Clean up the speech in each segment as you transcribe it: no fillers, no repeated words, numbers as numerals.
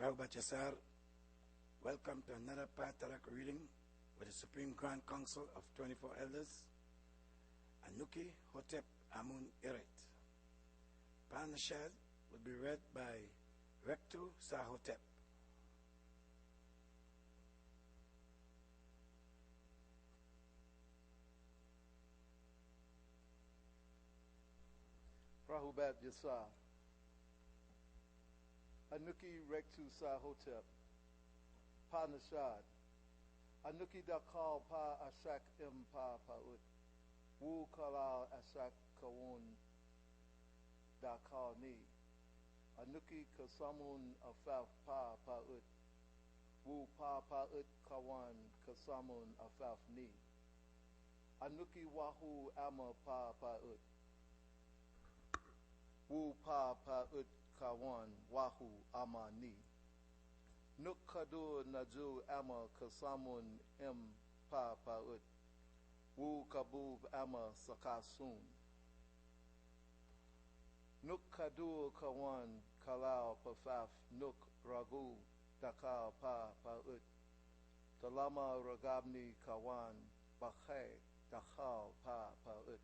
Rahubat Yasar, welcome to another Paa Taraq reading with the Supreme Grand Council of 24 Elders, Anuki Hotep Amun Eret. Paa Nashad will be read by Rectu Sahotep. Rahubat Yasar. Anuki Rectu Sahotep. Paa Nashad. Anuki Dakal Pa Ashak Pa Paut. Wu Kalal Ashak Kawun Dakal Ni. Anuki Kasamun Afaf Pa Paut. Wu Pa Paut Kawan Kasamun Afaf Ni. Anuki Wahu Ama Pa Paut. Wu Pa Paut Kawan Wahu Amani. Nuk Kadu Naju Ama Kasamun Pa Paut. Wu Kabub Ama Sakasun. Nuk Kadu Kawan Kalao Pafaf Nuk Ragu Dakal Pa Paut. Talama Ragabni Kawan Bakhe Dakal Pa Paut.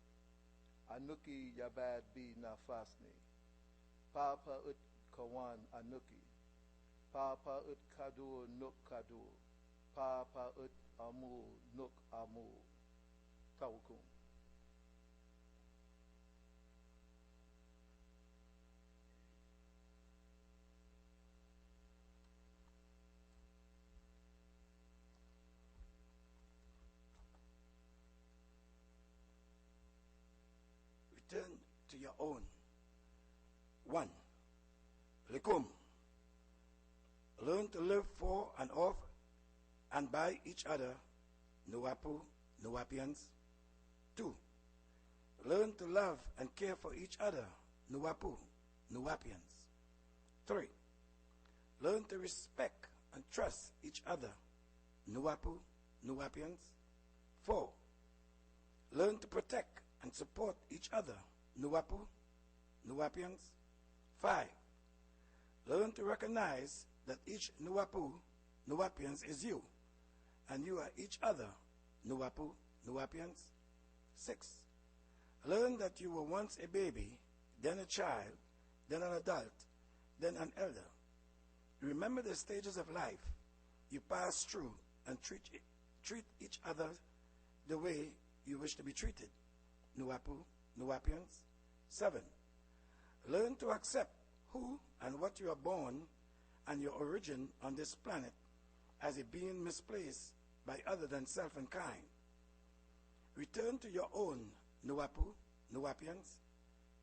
Anuki Yabad Bi Nafasni. Pa Paut Kawan Anuki. Pa Paut Kadu Nuk Kadu. Pa Paut Amu Nuk Amu. Tawkum. Return to your own. 1. Likum. Learn to live for and of and by each other, Nuwapu, Nuwapians. 2. Learn to love and care for each other, Nuwapu, Nuwapians. 3. Learn to respect and trust each other, Nuwapu, Nuwapians. 4. Learn to protect and support each other, Nuwapu, Nuwapians. 5. Learn to recognize that each Nuwapu, Nuwapians is you, and you are each other, Nuwapu, Nuwapians. 6. Learn that you were once a baby, then a child, then an adult, then an elder. Remember the stages of life you pass through and treat each other the way you wish to be treated, Nuwapu, Nuwapians. 7. Learn to accept who and what you are born and your origin on this planet as a being misplaced by other than self and kind. Return to your own, Nuwapu, Nuwapians.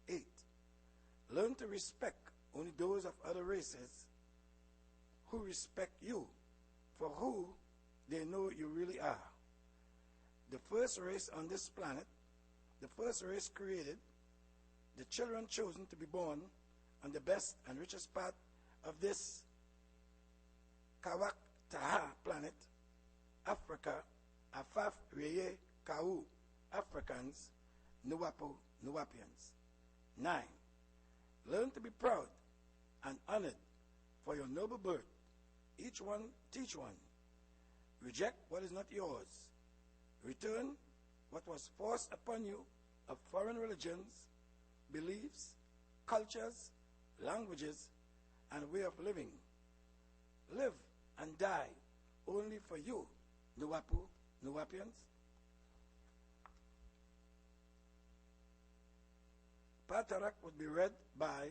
8. Learn to respect only those of other races who respect you for who they know you really are. The first race on this planet, the first race created, the children chosen to be born on the best and richest part of this Kawak Taha planet, Africa, Afaf Reye Kau, Africans, Nuwapu, Nuwapians. 9. Learn to be proud and honored for your noble birth. Each one teach one. Reject what is not yours. Return what was forced upon you of foreign religions, beliefs, cultures, languages, and way of living. Live and die only for you, Nuwapu, Nuwapians. Paa Taraq would be read by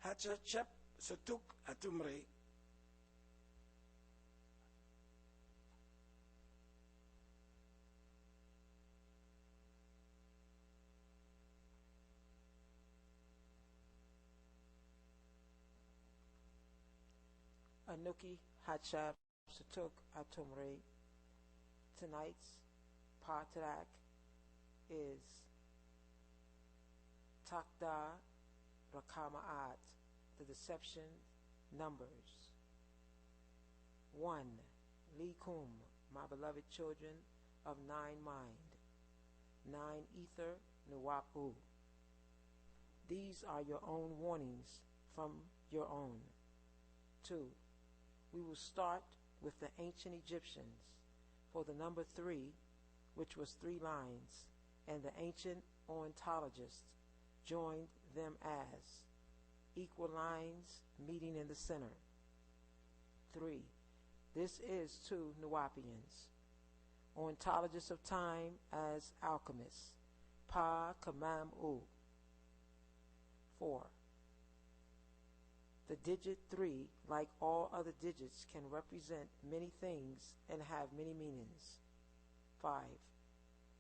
Hatchachep Sutuk Atumre. Anuki Hatchap Sutuk Atumre. Tonight's Paa Taraq is Takda Rakamaat, the deception numbers. 1. Likum, my beloved children of 9 mind. 9 ether Nuwapu. These are your own warnings from your own. 2. We will start with the ancient Egyptians for the number 3, which was 3 lines, and the ancient ornithologists joined them as equal lines meeting in the center. 3. This is 2 Nuwaupians, ornithologists of time as alchemists, Pa Kamam-u. 4. The digit 3, like all other digits, can represent many things and have many meanings. 5.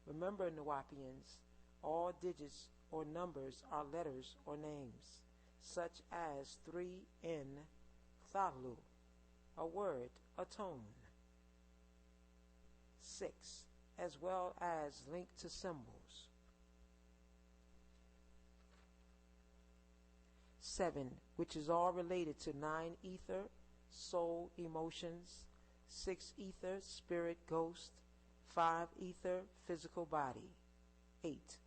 Remember, Nuwaupians, all digits or numbers are letters or names, such as 3 in Thalu, a word, a tone. 6. As well as linked to symbols. 7, which is all related to 9 ether, soul, emotions, 6 ether, spirit, ghost, 5 ether, physical body. 8,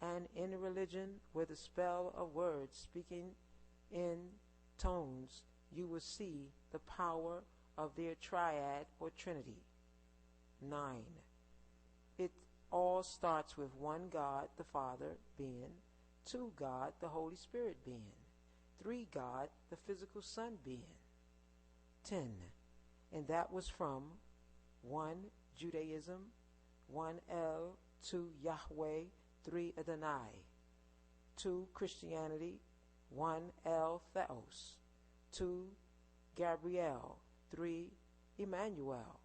and in religion, with the spell of words speaking in tones, you will see the power of their triad or trinity. 9, it all starts with 1 God, the Father, being, 2 God, the Holy Spirit, being, 3 God, the physical Son, being. 10, and that was from 1 Judaism, 1 El, 2 Yahweh, 3 Adonai, 2 Christianity, 1 El Theos, 2 Gabriel, 3 Emmanuel.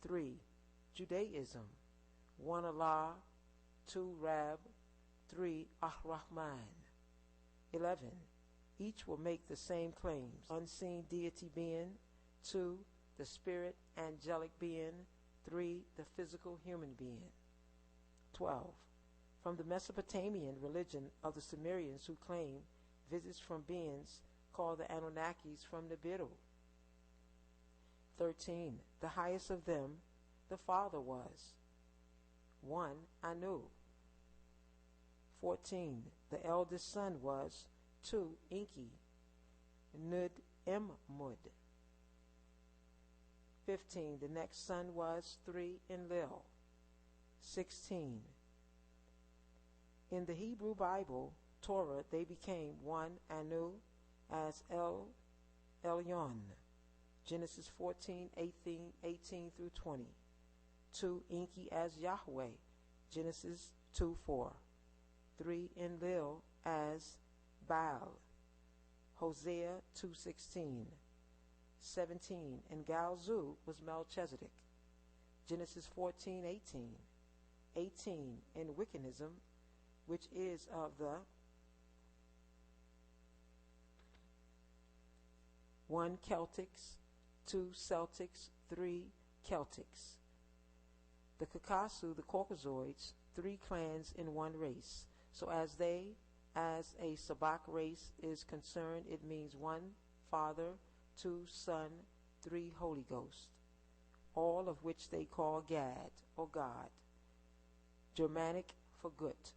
3 Judaism, 1 Allah, 2 Rab, 3 Ar-Rahman. 11, each will make the same claims: unseen deity being, 2 the spirit angelic being, 3 the physical human being. 12, from the Mesopotamian religion of the Sumerians, who claim visits from beings called the Anunnakis from Nibiru. 13, the highest of them, the Father, was 1 Anu. 14, the eldest son was 2 Enki, Nud Mud. 15, the next son was 3 Enlil. 16, in the Hebrew Bible, Torah, they became 1 Anu as Elyon, Genesis 14:18 through 20. 2 Enki as Yahweh, Genesis 2:4. 3 Enlil as Baal, Hosea 2:16. 17, and Galzu was Melchizedek, Genesis 14:18. 18, in Wiccanism, which is of the 1 Celtics, 2 Celtics, 3 Celtics. The Kakasu, the Caucasoids, 3 clans in 1 race. So as a Sabak race is concerned, it means 1 Father, 2 Son, 3 Holy Ghost, all of which they call Gad or God, Germanic for good.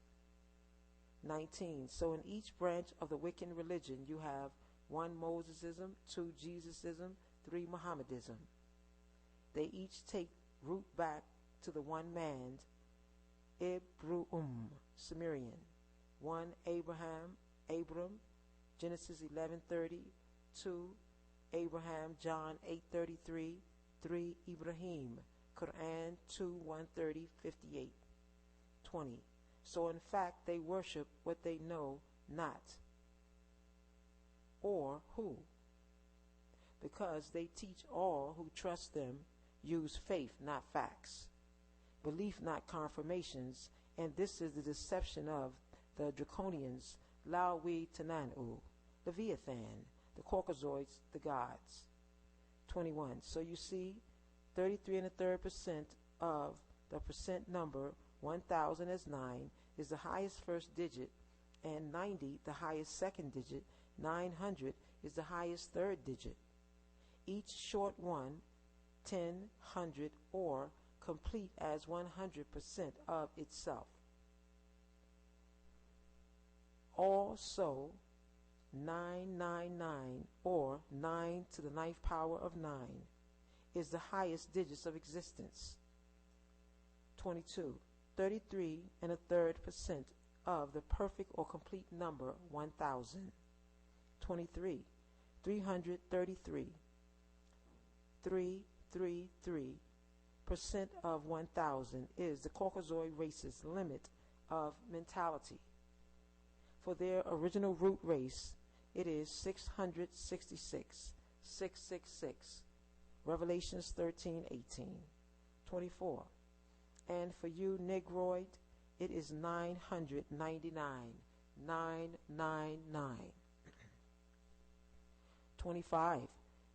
19, so in each branch of the Wiccan religion you have 1 Mosesism, 2 Jesusism, 3 Mohammedism. They each take root back to the one man, Ibru'um, Sumerian, 1 Abram, Genesis 11:30, 2 Abraham, John 8:33, 3 Ibrahim, Quran 2:130, 58, 20. So in fact they worship what they know not, or who, because they teach all who trust them use faith, not facts, belief, not confirmations, and this is the deception of the Draconians, Lawi Tananu, Leviathan, the Caucasoids, the gods. 21. So you see, 33 1/3% of the percent number 1,000 as 9 is the highest first digit, and 90 the highest second digit, 900 is the highest third digit. Each short one, 10, 100, or complete as 100% of itself. Also, 999, or 9 to the ninth power of 9, is the highest digits of existence. 22. 33 and a third % of the perfect or complete number 1,000. 23. 333. 333% of 1,000 is the Caucasoid race's limit of mentality. For their original root race, it is 666, 666. Revelations 13:18. 24. And for you, Negroid, it is 999, 999. 25.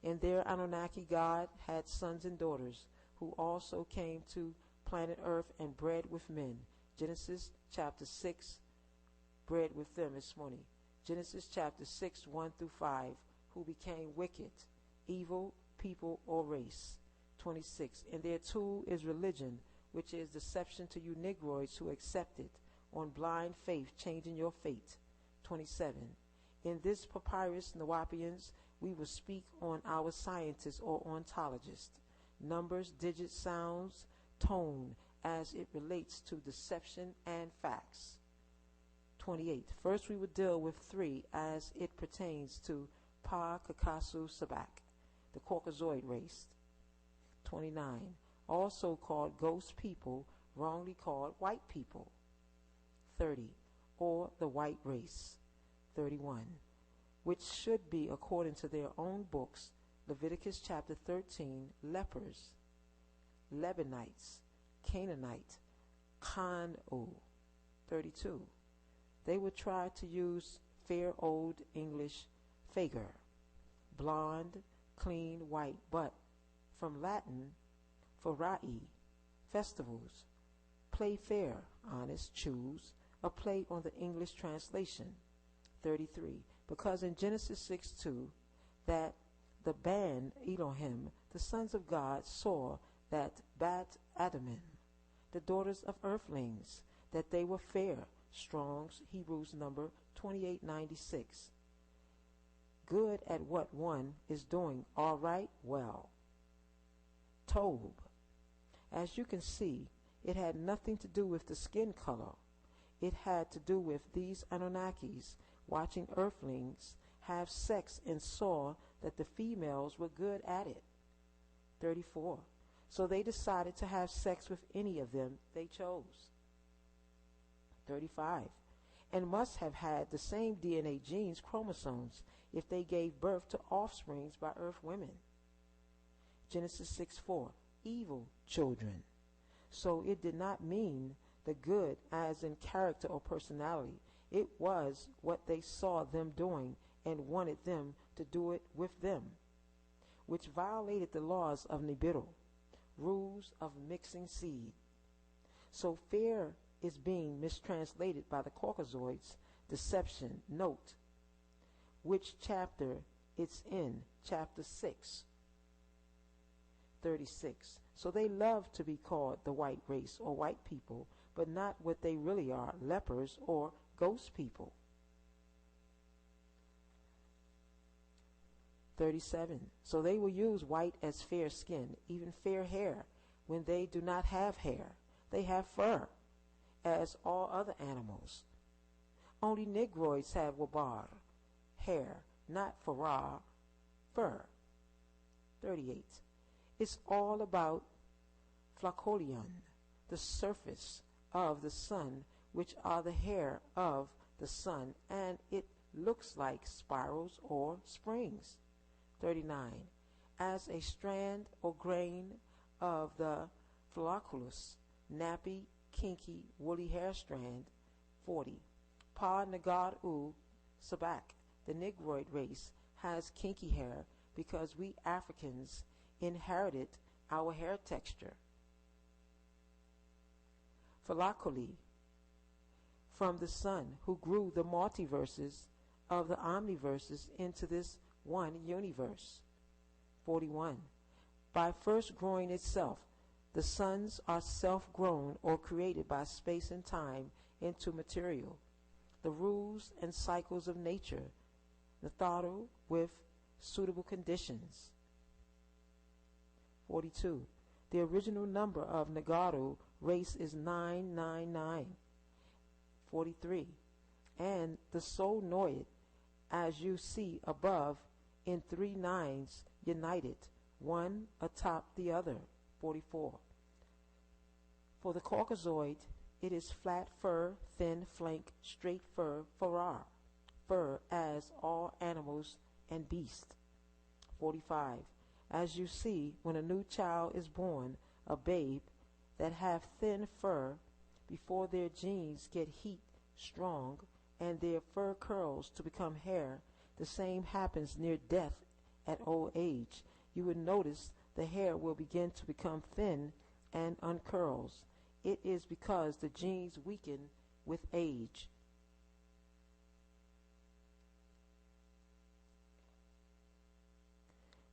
And their Anunnaki God had sons and daughters, who also came to planet Earth and bred with men. Genesis chapter 6, bred with them is money. Genesis chapter 6, 1 through 5, who became wicked, evil people or race. 26. And their tool is religion, which is deception to you Negroids who accept it, on blind faith changing your fate. 27. In this papyrus, Nuwaupians, we will speak on our scientists or ontologists, numbers, digits, sounds, tone, as it relates to deception and facts. 28. First we will deal with 3 as it pertains to Paa Taraq, the Caucasoid race. 29. Also called ghost people, wrongly called white people. 30. Or the white race. 31. Which should be, according to their own books, Leviticus chapter 13, lepers, Lebanites, Canaanite, Kanu. 32. They would try to use fair old English fager, blonde, clean, white, but from Latin, forai, festivals, play fair, honest, choose, a play on the English translation. 33. Because in Genesis 6:2, that the band Elohim, the sons of God, saw that Bat Adamim, the daughters of earthlings, that they were fair. Strong's Hebrews number 2896. Good at what one is doing, all right, well. Tob. As you can see, it had nothing to do with the skin color. It had to do with these Anunnakis watching earthlings have sex and saw that the females were good at it. 34. So they decided to have sex with any of them they chose. 35. And must have had the same DNA genes, chromosomes, if they gave birth to offsprings by earth women. Genesis 6:4. Evil children. So it did not mean the good as in character or personality. It was what they saw them doing and wanted them to do it with them, which violated the laws of Nibiru, rules of mixing seed. So fair is being mistranslated by the Caucasoids, deception. Note which chapter it's in, chapter 6. 36. So they love to be called the white race or white people, but not what they really are, lepers or ghost people. 37. So they will use white as fair skin, even fair hair, when they do not have hair. They have fur, as all other animals. Only Negroids have wabar, hair, not farah, fur. 38. It's all about flacolion, the surface of the sun, which are the hair of the sun, and it looks like spirals or springs. 39. As a strand or grain of the flocculus, nappy, kinky, woolly hair strand. 40. Paa Taraq, the Negroid race, has kinky hair because we Africans inherited our hair texture. Floculi, from the sun, who grew the multiverses of the omniverses into this one universe. 41. By first growing itself, the suns are self-grown or created by space and time into material. The rules and cycles of nature Natharu with suitable conditions. 42. The original number of Nagaru race is 999. 43. And the soul Noid, as you see above, in 3 nines united, one atop the other. 44. For the Caucasoid, it is flat fur, thin flank, straight fur, fur as all animals and beasts. 45. As you see, when a new child is born, a babe, that have thin fur, before their genes get heat strong and their fur curls to become hair, the same happens near death at old age. You will notice the hair will begin to become thin and uncurls. It is because the genes weaken with age.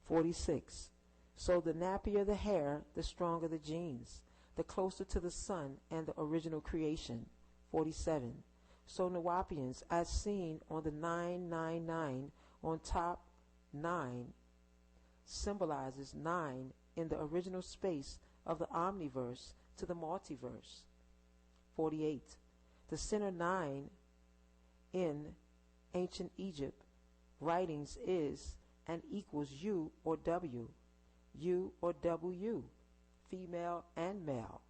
"46. So the nappier the hair, the stronger the genes, the closer to the sun and the original creation. 47. So Nuwaupians, as seen on the 999 on top, 9 symbolizes 9 in the original space of the omniverse to the multiverse. 48. The center 9 in ancient Egypt writings is and equals U or W, female and male.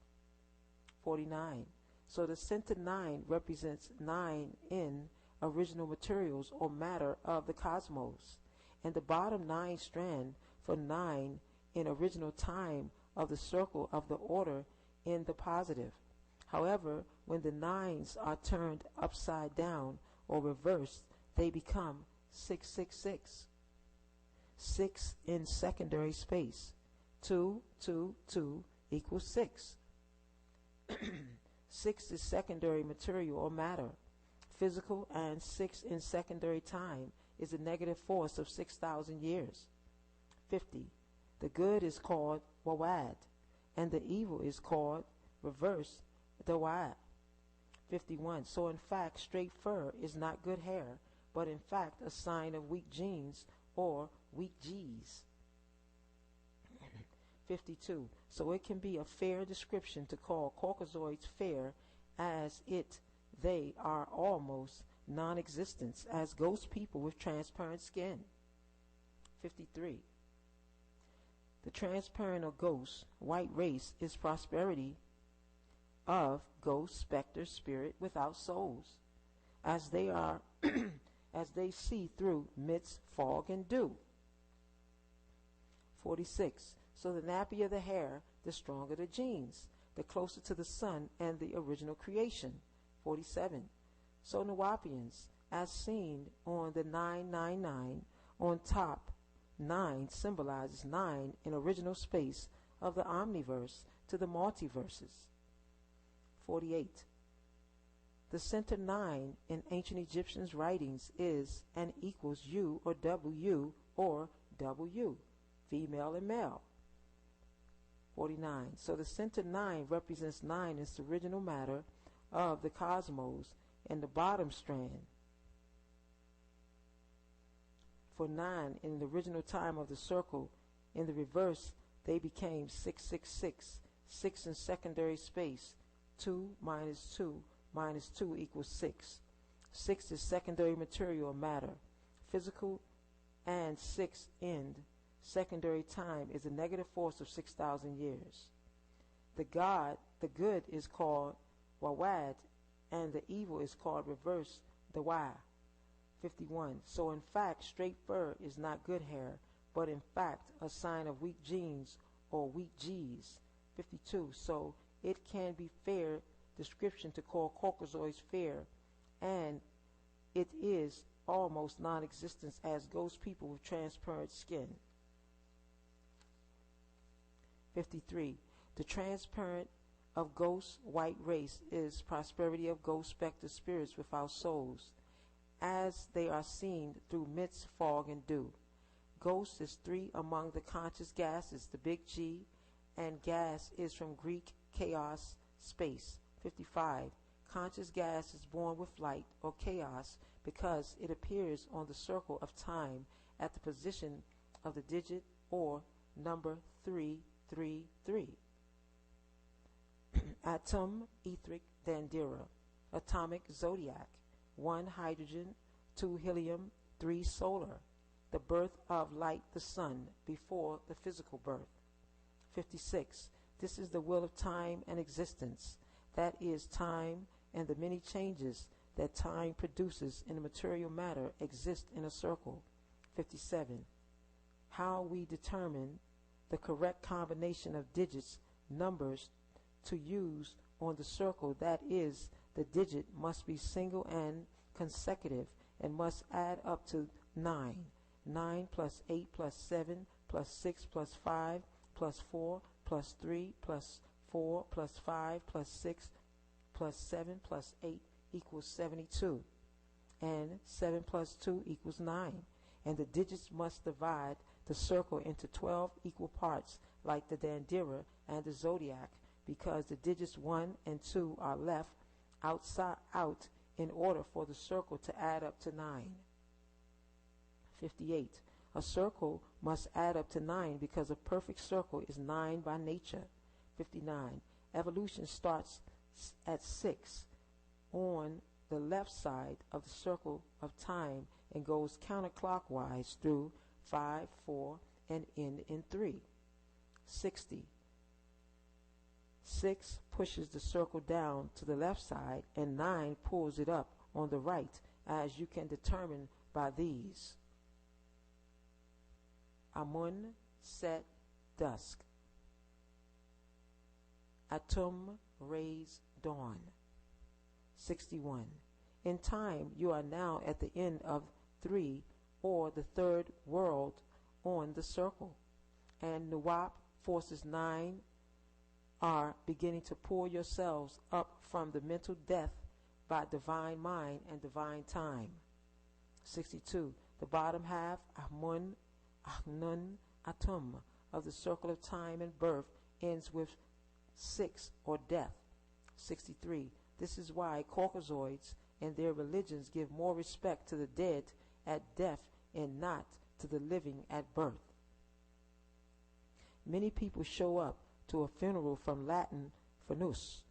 49. So the center 9 represents 9 in original materials or matter of the cosmos, and the bottom 9 strand for 9 in original time of the circle of the order in the positive. However, when the 9s are turned upside down or reversed, they become 666. 6 in secondary space. 2, 2, 2 equals 6. 6 is secondary material or matter, physical, and 6 in secondary time is a negative force of 6,000 years. 50. The good is called wawad, and the evil is called reverse dawad. 51. So in fact, straight fur is not good hair, but in fact a sign of weak genes or weak G's. 52. So it can be a fair description to call Caucasoids fair, as they are almost non-existent as ghost people with transparent skin. 53. The transparent or ghost white race is prosperity of ghost, specter, spirit without souls, as they are as they see through mist, fog, and dew. 46. So the nappier the hair, the stronger the genes, the closer to the sun and the original creation. 47. So Nuwaupians, as seen on the 999, on top, 9 symbolizes 9 in original space of the omniverse to the multiverses. 48. The center 9 in ancient Egyptians' writings is and equals U or W, female and male. 49. So the center 9 represents 9 as the original matter of the cosmos, and the bottom strand for 9 in the original time of the circle. In the reverse, they became 666, 6 in secondary space. 2 minus 2 minus 2 equals 6. 6 is secondary material or matter, physical, and 6 in secondary time is a negative force of 6,000 years. The good is called wawad, and the evil is called reverse dawa. 51. So in fact, straight fur is not good hair, but in fact a sign of weak genes or weak G's. 52. So it can be fair description to call Caucasoids fair, and it is almost non-existent as ghost people with transparent skin. 53. The transparent of ghost white race is prosperity of ghost specter spirits without souls, as they are seen through mist, fog, and dew. Ghost is 3 among the conscious gases, the big G, and gas is from Greek chaos, space. 55. Conscious gas is born with light or chaos because it appears on the circle of time at the position of the digit or number 333. Atom, etheric, dandira. Atomic zodiac. 1 hydrogen, 2 helium, 3 solar. The birth of light, the sun, before the physical birth. 56. This is the will of time and existence. That is, time and the many changes that time produces in material matter exist in a circle. 57. How we determine the correct combination of digits, numbers to use on the circle, that is, the digit must be single and consecutive and must add up to 9. 9 plus 8 plus 7 plus 6 plus 5 plus 4 plus 3 plus 4 plus 5 plus 6 plus 7 plus 8 equals 72. And 7 plus 2 equals 9. And the digits must divide the circle into 12 equal parts like the dandira and the zodiac, because the digits 1 and 2 are left out in order for the circle to add up to 9. 58. A circle must add up to 9 because a perfect circle is 9 by nature. 59. Evolution starts at 6 on the left side of the circle of time and goes counterclockwise through 5, 4, and end in 3. 60. 6 pushes the circle down to the left side and 9 pulls it up on the right, as you can determine by these. Amun, set, dusk. Atum, raise, dawn. 61. In time, you are now at the end of 3, or the third world on the circle, and Nuwaupu forces 9 are beginning to pull yourselves up from the mental death by divine mind and divine time. 62. The bottom half, Amun, Ahnun, Atum, of the circle of time and birth ends with 6, or death. 63. This is why Caucasoids and their religions give more respect to the dead at death and not to the living at birth. Many people show up to a funeral from Latin Fanus,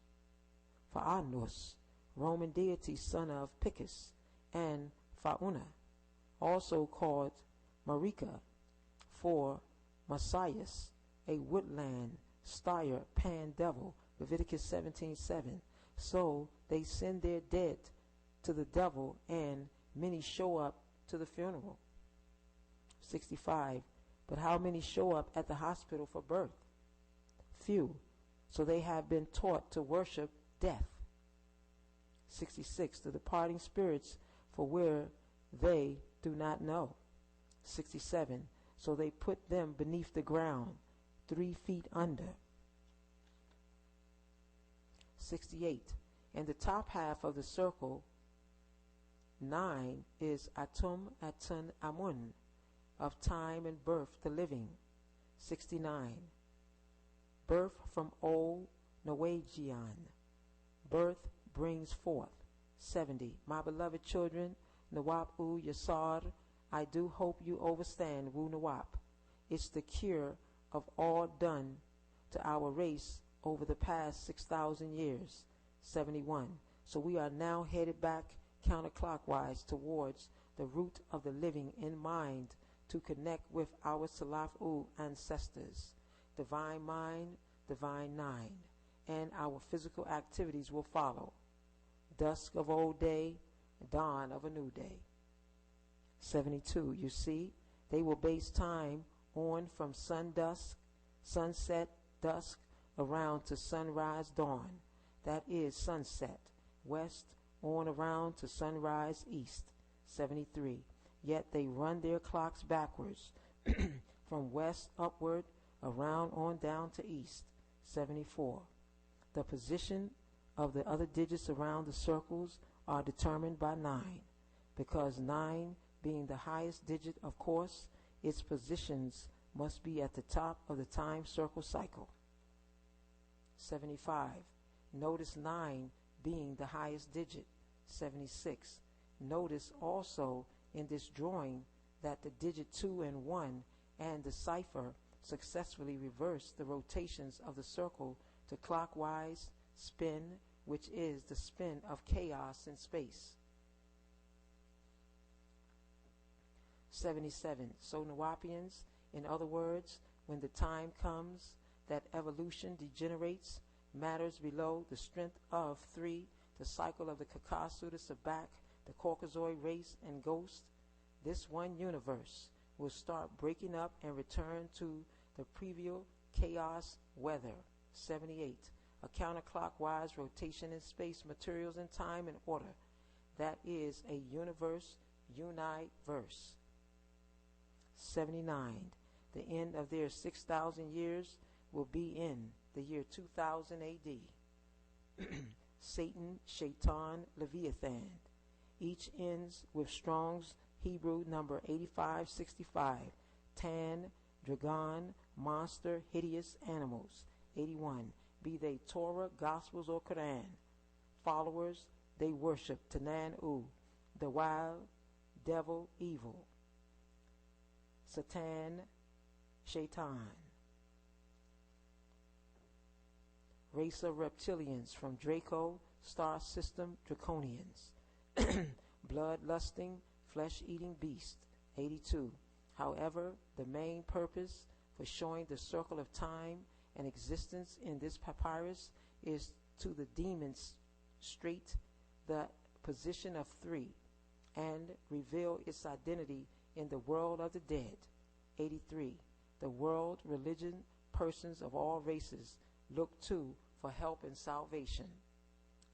Roman deity son of Picus, and Fauna, also called Marika, for Messias, a woodland styre pan-devil, Leviticus 17:7. So they send their dead to the devil, and many show up to the funeral. 65. But how many show up at the hospital for birth? Few. So they have been taught to worship death. 66. The departing spirits for where they do not know. 67. So they put them beneath the ground, 3 feet under. 68. And the top half of the circle, 9, is Atum Atun Amun, of time and birth, the living. 69. Birth from old Norwegian. Birth brings forth. 70. My beloved children, wu-nuwaupu Yasar, I do hope you overstand wu-nuwaupu. It's the cure of all done to our race over the past 6,000 years. 71. So we are now headed back counterclockwise towards the root of the living in mind to connect with our Salafu ancestors. Divine mind, divine 9, and our physical activities will follow. Dusk of old day, dawn of a new day. 72. You see, they will base time on from sunset, dusk, around to sunrise, dawn. That is sunset, west, on around to sunrise, east. 73. Yet they run their clocks backwards, from west upward, around on down to east. 74. The position of the other digits around the circles are determined by 9, because 9 being the highest digit, of course, its positions must be at the top of the time circle cycle. 75. Notice 9 being the highest digit. 76. Notice also in this drawing that the digit 2 and 1 and the cipher successfully reverse the rotations of the circle to clockwise spin, which is the spin of chaos in space. 77. So Nuwaupians, in other words, when the time comes that evolution degenerates, matters below the strength of 3, the cycle of the Kakasu, the Sabak, the Caucasoid race, and ghost, this one universe will start breaking up and return to the previous chaos weather. 78. A counterclockwise rotation in space, materials, and time and order. That is a universe, universe. 79. The end of their 6,000 years will be in the year 2000 AD. Satan, Shaitan, Leviathan. Each ends with Strong's Hebrew number 8565. Tan, Dragon, monster, hideous animals. 81. Be they Torah, Gospels, or Quran. Followers, they worship Tanan-U, the wild, devil, evil. Satan, Shaitan. Race of reptilians from Draco, star system, Draconians. Blood-lusting, flesh-eating beast. 82. However, the main purpose for showing the circle of time and existence in this papyrus is to the demons straight the position of 3 and reveal its identity in the world of the dead. 83. The world, religion, persons of all races look to for help and salvation.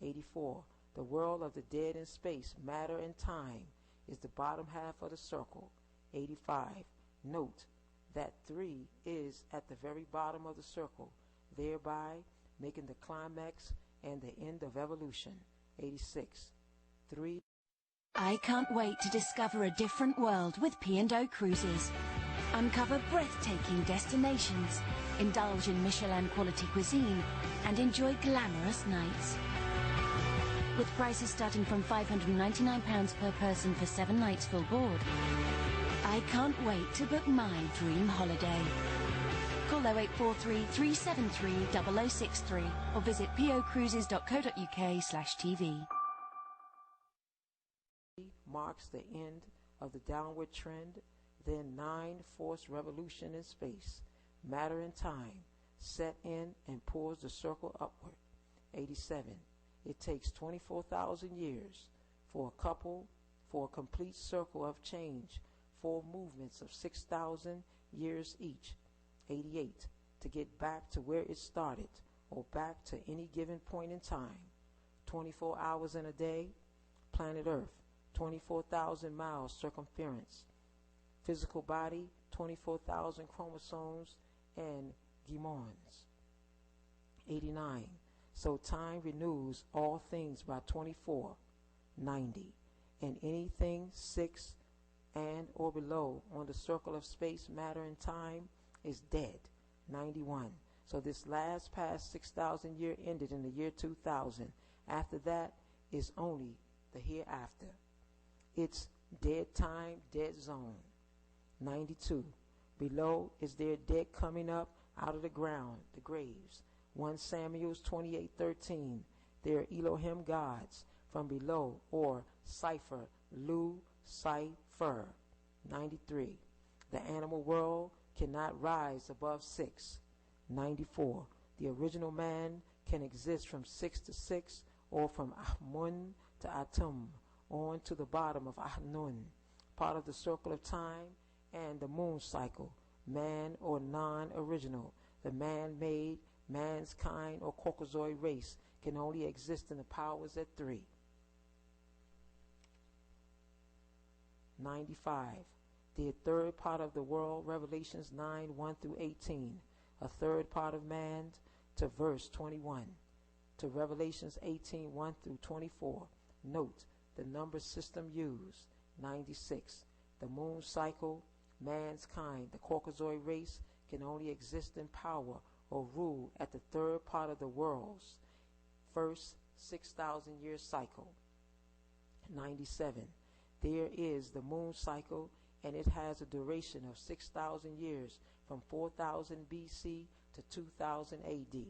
84. The world of the dead in space, matter, and time is the bottom half of the circle. 85. Note that 3 is at the very bottom of the circle, thereby making the climax and the end of evolution. 86. 3. I can't wait to discover a different world with P&O Cruises. Uncover breathtaking destinations, indulge in Michelin quality cuisine, and enjoy glamorous nights. With prices starting from £599 per person for 7 nights full board. I can't wait to book my dream holiday. Call 0843 373 0063 or visit pocruises.co.uk/TV. Marks the end of the downward trend, then 9 force revolution in space, matter and time, set in and pulls the circle upward. 87. It takes 24,000 years for a complete circle of change, 4 movements of 6,000 years each. 88. To get back to where it started, or back to any given point in time. 24 hours in a day, planet Earth, 24,000 miles circumference. Physical body, 24,000 chromosomes and gametes. 89. So time renews all things by 24. 90. And anything 6 and or below on the circle of space, matter, and time is dead. 91. So this last past 6,000 year ended in the year 2000. After that is only the hereafter. It's dead time, dead zone. 92. Below is their dead coming up out of the ground, the graves. 1 Samuel 28:13. Their Elohim gods from below, or cipher, Lu-Cipher. 93. The animal world cannot rise above 6. 94. The original man can exist from 6 to 6, or from Ahmun to Atum, on to the bottom of Ahnun, part of the circle of time and the moon cycle, man or non-original. The man-made, man's kind, or Caucasoid race can only exist in the powers at 3. 95. The third part of the world, Revelations 9:1-18. A third part of man to verse 21. To Revelations 18:1-24. Note the number system used. 96. The moon cycle, man's kind, the Caucasoid race can only exist in power or rule at the third part of the world's first 6,000 year cycle. 97. There is the moon cycle, and it has a duration of 6,000 years from 4000 BC to 2000 AD.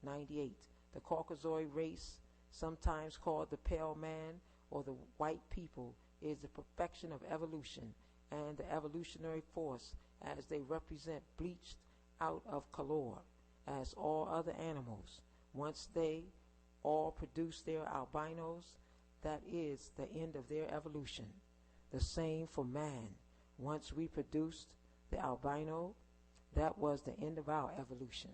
98. The Caucasoid race, sometimes called the pale man or the white people, is the perfection of evolution and the evolutionary force, as they represent bleached out of color as all other animals. Once they all produce their albinos, that is the end of their evolution. The same for man. Once we produced the albino, that was the end of our evolution.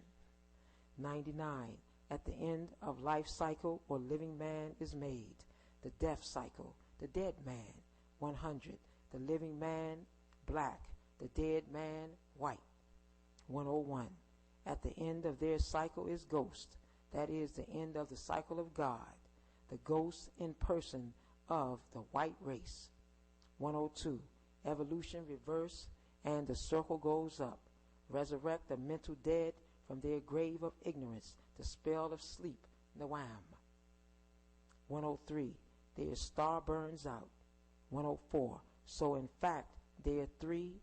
99. At the end of life cycle or living man is made. The death cycle, the dead man. 100. The living man, black. The dead man, white. 101. At the end of their cycle is ghost. That is the end of the cycle of God, the ghost in person of the white race. 102. Evolution reverse, and the circle goes up. Resurrect the mental dead from their grave of ignorance, the spell of sleep, Nawam. 103. Their star burns out. 104. So in fact, their three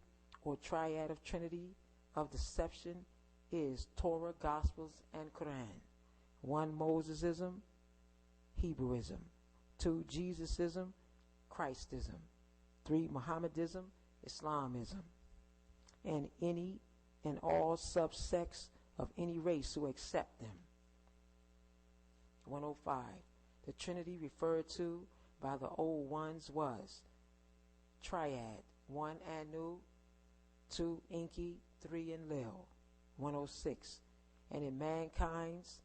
or triad of Trinity of deception is Torah, Gospels, and Quran. 1. Mosesism, Hebrewism. 2. Jesusism, Christism. 3. Mohammedism, Islamism. And any and all subsects of any race who accept them. 105. The Trinity referred to by the old ones was triad. 1. Anu, 2. Enki, 3. Enlil. 106. And in mankind's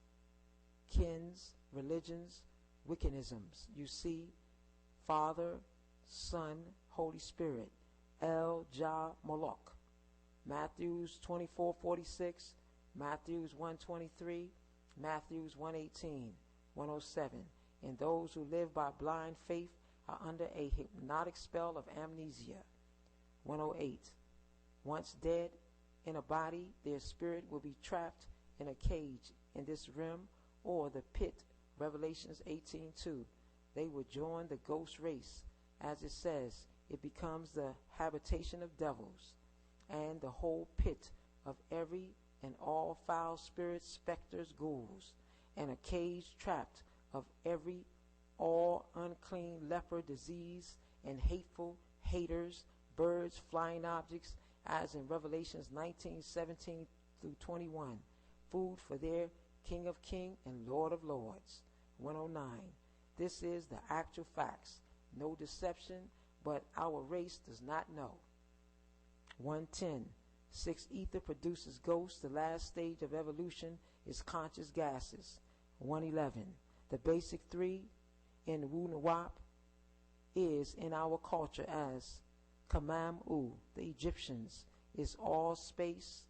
kins, religions, Wiccanisms, you see Father, Son, Holy Spirit, El Jah Moloch. Matthews 24:46, Matthews 1:23, Matthews 1:18, 107. And those who live by blind faith are under a hypnotic spell of amnesia. 108. Once dead in a body, their spirit will be trapped in a cage in this realm or the pit. Revelations 18:2. They will join the ghost race. As it says, it becomes the habitation of devils and the whole pit of every and all foul spirits, specters, ghouls, and a cage trapped of every all unclean leper, disease, and hateful haters, birds, flying objects, as in Revelations 19:17 through 21. Food for their King of Kings and Lord of Lords. 109. This is the actual facts. No deception, but our race does not know. 110. 6 ether produces ghosts. The last stage of evolution is conscious gases. 111. The basic 3 in wu-nuwaupu is in our culture as Kamam-u, the Egyptians, is all space,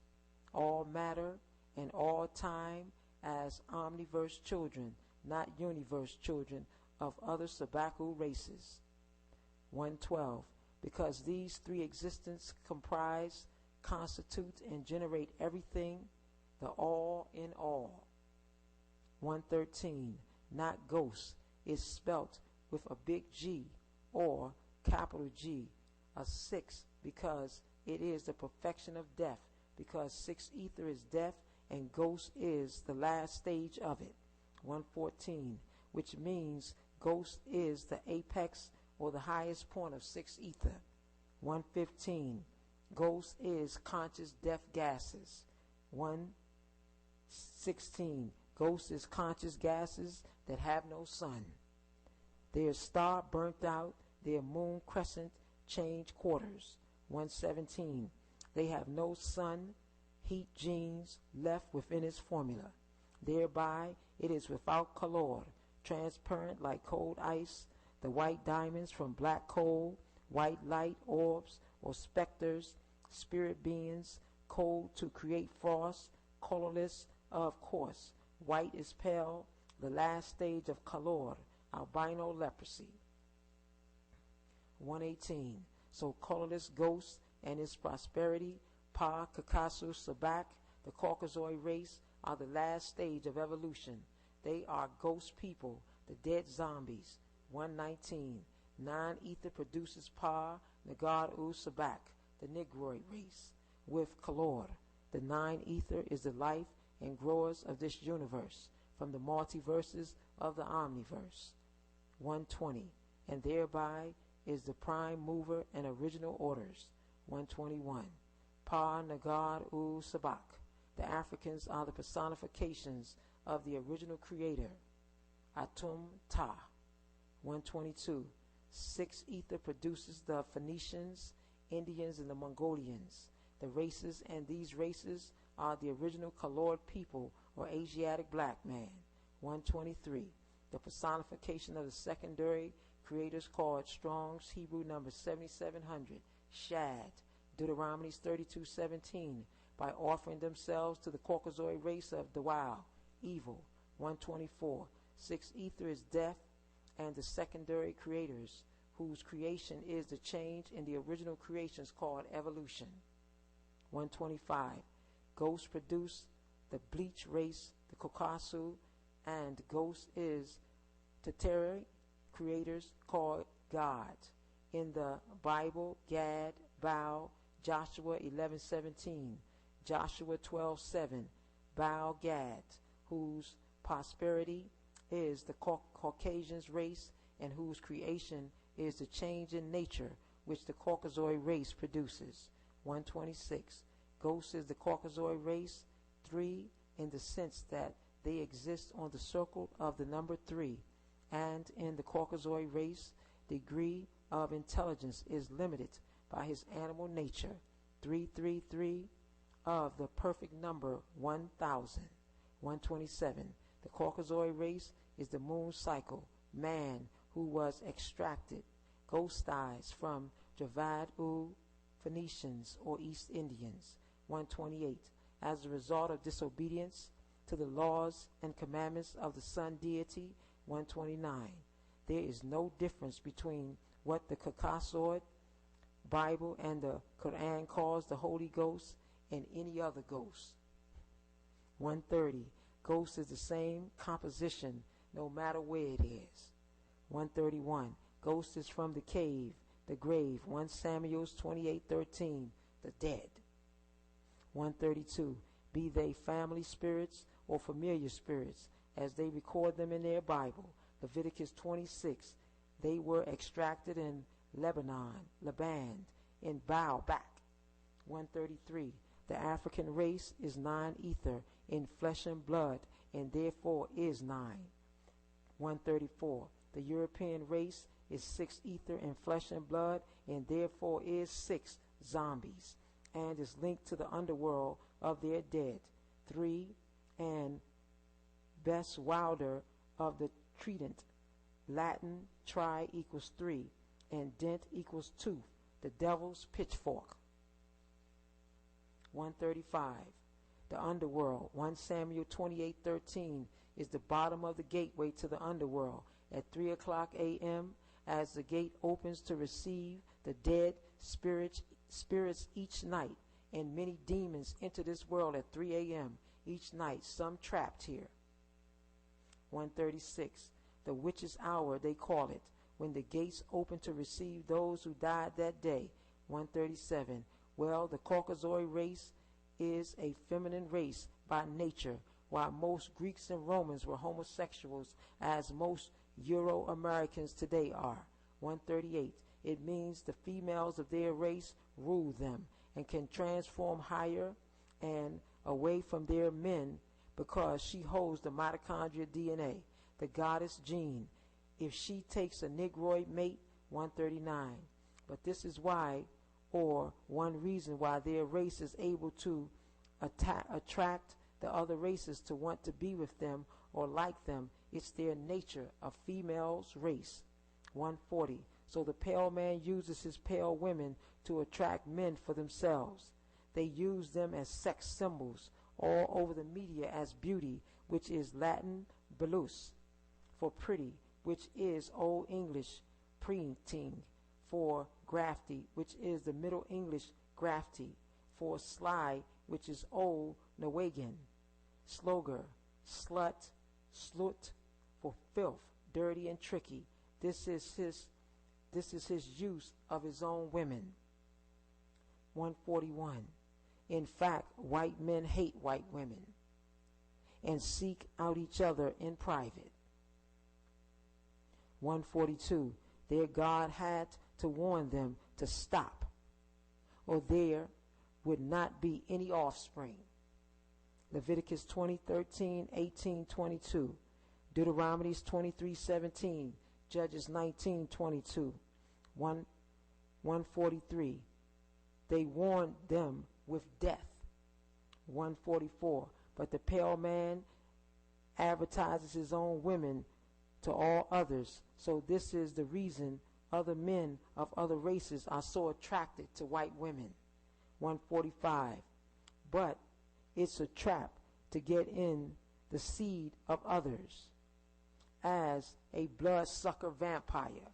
all matter, and all time as omniverse children, not universe children of other Sabaku races. 112. Because these 3 existences comprise, constitute, and generate everything, the all in all. 113. Not ghost is spelt with a big G or capital G, a 6, because it is the perfection of death, because 6 ether is death and ghost is the last stage of it. 114, which means ghost is the apex or the highest point of 6 ether. 115, ghost is conscious death gases. 116, ghost is conscious gases that have no sun. Their star burnt out, their moon crescent change quarters. 117, they have no sun, heat genes left within its formula. Thereby it is without color, transparent like cold ice, the white diamonds from black coal, white light orbs or specters, spirit beings, cold to create frost, colorless, of course. White is pale, the last stage of color, albino leprosy. 118. So colorless ghosts and its prosperity, Paa Taraq, Sabak, the Caucasoid race, are the last stage of evolution. They are ghost people, the dead zombies. 119. Non-ether produces Pa Nagad-u Sabak, the Negroid race, with Kalor. The nine-ether is the life and growers of this universe, from the multiverses of the omniverse. 120, and thereby is the prime mover and original orders. 121, Pa Nagad-u Sabak. The Africans are the personifications of the original creator, Atum Ta. 122, six ether produces the Phoenicians, Indians, and the Mongolians. The races, and these races are the original colored people or Asiatic black man. 123, the personification of the secondary creators called Strong's Hebrew number 7700, Shad, Deuteronomy 32:17, by offering themselves to the Caucasoid race of Dawau, evil. 124, six ether is death, and the secondary creators, whose creation is the change in the original creations called evolution. 125, ghosts produce the bleach race, the Kokasu, and ghost is Tatari creators called gods. In the Bible, Gad, Baal, Joshua 11:17, Joshua 12:7, Baal Gad, whose prosperity is the Caucasians race and whose creation is the change in nature which the Caucasoid race produces. 126, ghost is the Caucasoid race, 3 in the sense that they exist on the circle of the number 3, and in the Caucasoid race, degree of intelligence is limited by his animal nature. 333 of the perfect number 1000. 127, the Caucasoid race is the moon cycle, man who was extracted, ghost eyes from Javad-u Phoenicians or East Indians. 128, as a result of disobedience to the laws and commandments of the sun deity. 129, there is no difference between what the Caucasoid Bible and the Quran calls the Holy Ghost and any other ghost. 130, ghost is the same composition no matter where it is. 131, ghost is from the cave, the grave. 1 Samuel 28:13, the dead. 132, be they family spirits or familiar spirits, as they record them in their Bible. Leviticus 26, they were extracted in Laban, in Baalbak. 133, the African race is non-ether in flesh and blood, and therefore is 9. 134, the European race is 6 ether in flesh and blood, and therefore is 6 zombies, and is linked to the underworld of their dead. 3, and Bess Wilder of the Trident, Latin tri equals 3, and dent equals tooth, the devil's pitchfork. 135, the underworld. 1 Samuel 28:13 is the bottom of the gateway to the underworld. At 3 o'clock a.m., as the gate opens to receive the dead spirits each night, and many demons enter this world at 3 a.m. each night, some trapped here. 136, the witch's hour they call it, when the gates open to receive those who died that day. 137, well, the Caucasoid race is a feminine race by nature, while most Greeks and Romans were homosexuals, as most Euro-Americans today are. 138, it means the females of their race rule them and can transform higher and away from their men because she holds the mitochondrial DNA, the goddess gene, if she takes a Negroid mate. 139, but this is why, or one reason why their race is able to attract the other races to want to be with them or like them. It's their nature, a female's race. 140, so the pale man uses his pale women to attract men for themselves. They use them as sex symbols all over the media as beauty, which is Latin bellus, for pretty, which is Old English printing, for grafty, which is the Middle English grafty, for sly, which is Old Norwegian, sloger, slut, for filth, dirty and tricky. This is his This is his use of his own women. 141. In fact, white men hate white women and seek out each other in private. 142. Their God had to warn them to stop, or there would not be any offspring. Leviticus 20:13, 18:22, Deuteronomy 23:17, Judges 19:22, 143. They warned them with death. 144. But the pale man advertises his own women to all others, so this is the reason other men of other races are so attracted to white women. 145. But it's a trap to get in the seed of others as a bloodsucker vampire.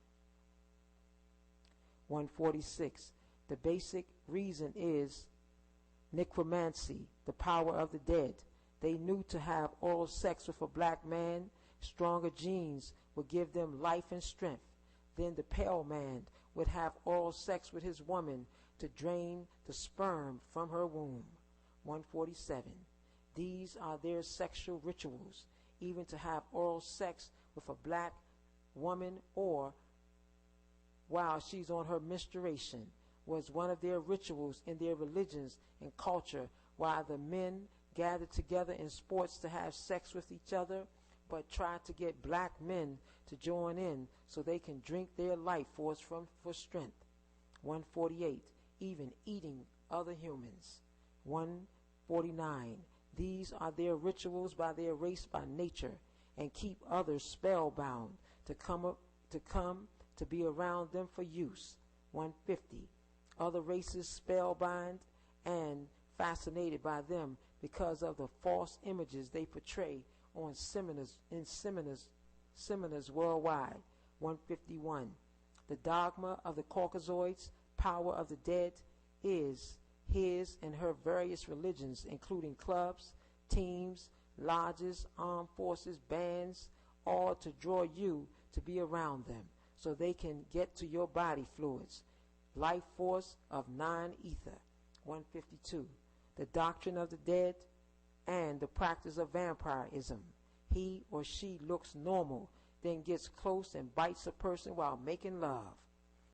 146. The basic reason is necromancy, the power of the dead. They knew to have oral sex with a black man, stronger genes would give them life and strength. Then the pale man would have oral sex with his woman to drain the sperm from her womb. 147. These are their sexual rituals, even to have oral sex with a black woman or while she's on her menstruation was one of their rituals in their religions and culture, while the men gathered together in sports to have sex with each other, but tried to get black men to join in so they can drink their life force for strength. 148. Even eating other humans. 149. These are their rituals by their race by nature, and keep others spellbound to come to be around them for use. 150. Other races spellbound and fascinated by them because of the false images they portray on seminars worldwide. 151. The dogma of the Caucasoids, power of the dead, is his and her various religions, including clubs, teams, lodges, armed forces, bands, all to draw you to be around them so they can get to your body fluids. Life force of non-ether. 152. The doctrine of the dead and the practice of vampirism. He or she looks normal, then gets close and bites a person while making love.